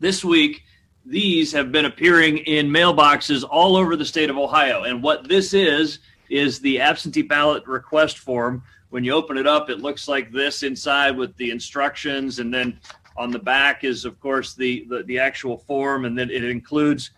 this week, these have been appearing in mailboxes all over the state of Ohio. And what this is the absentee ballot request form. When you open it up, it looks like this inside with the instructions. And then on the back is, of course, the actual form. And then it includes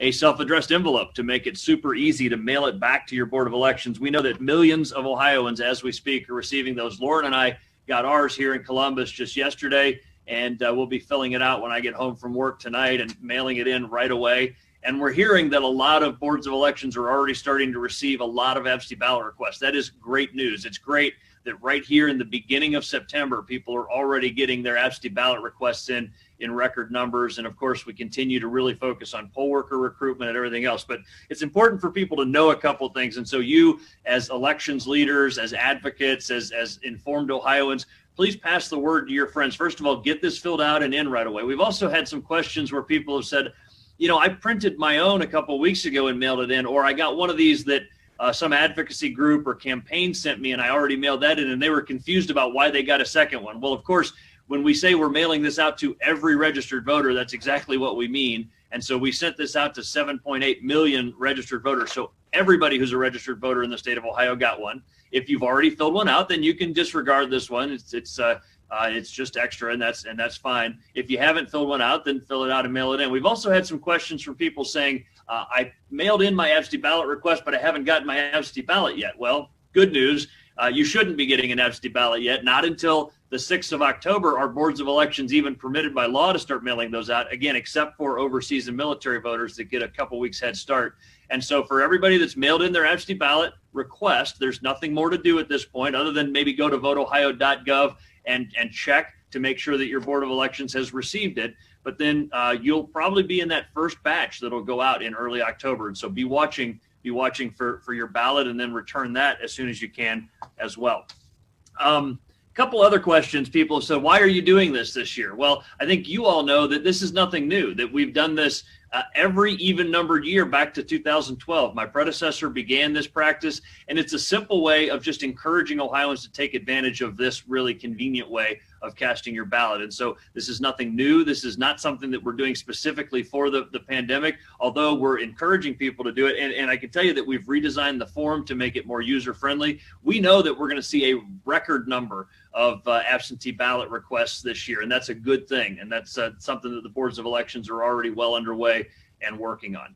a self-addressed envelope to make it super easy to mail it back to your Board of Elections. We know that millions of Ohioans, as we speak, are receiving those. Lauren and I got ours here in Columbus just yesterday, and we'll be filling it out when I get home from work tonight and mailing it in right away. And we're hearing that a lot of boards of elections are already starting to receive a lot of absentee ballot requests. That is great news. It's great that right here in the beginning of September, people are already getting their absentee ballot requests in record numbers. And of course, we continue to really focus on poll worker recruitment and everything else. But it's important for people to know a couple of things. And so you, as elections leaders, as advocates, as informed Ohioans, please pass the word to your friends. First of all, get this filled out and in right away. We've also had some questions where people have said, you know, I printed my own a couple of weeks ago and mailed it in, or I got one of these that some advocacy group or campaign sent me and I already mailed that in, and they were confused about why they got a second one. Well, of course, when we say we're mailing this out to every registered voter, that's exactly what we mean. And so we sent this out to 7.8 million registered voters. So everybody who's a registered voter in the state of Ohio got one. If you've already filled one out, then you can disregard this one. It's just extra, and that's fine. If you haven't filled one out, then fill it out and mail it in. We've also had some questions from people saying, I mailed in my absentee ballot request, but I haven't gotten my absentee ballot yet. Well, good news. You shouldn't be getting an absentee ballot yet, not until the 6th of October. Our boards of elections even permitted by law to start mailing those out, again, except for overseas and military voters that get a couple weeks head start. And so for everybody that's mailed in their absentee ballot request, there's nothing more to do at this point other than maybe go to voteohio.gov and check to make sure that your Board of Elections has received it. But then you'll probably be in that first batch that'll go out in early October. And so be watching for your ballot, and then return that as soon as you can as well. Couple other questions. People have said, why are you doing this year? Well, I think you all know that this is nothing new, that we've done this every even numbered year back to 2012. My predecessor began this practice, and it's a simple way of just encouraging Ohioans to take advantage of this really convenient way of casting your ballot. And so this is nothing new. This is not something that we're doing specifically for the pandemic, although we're encouraging people to do it. And I can tell you that we've redesigned the form to make it more user-friendly. We know that we're going to see a record number of absentee ballot requests this year, and that's a good thing. And that's something that the boards of elections are already well underway and working on.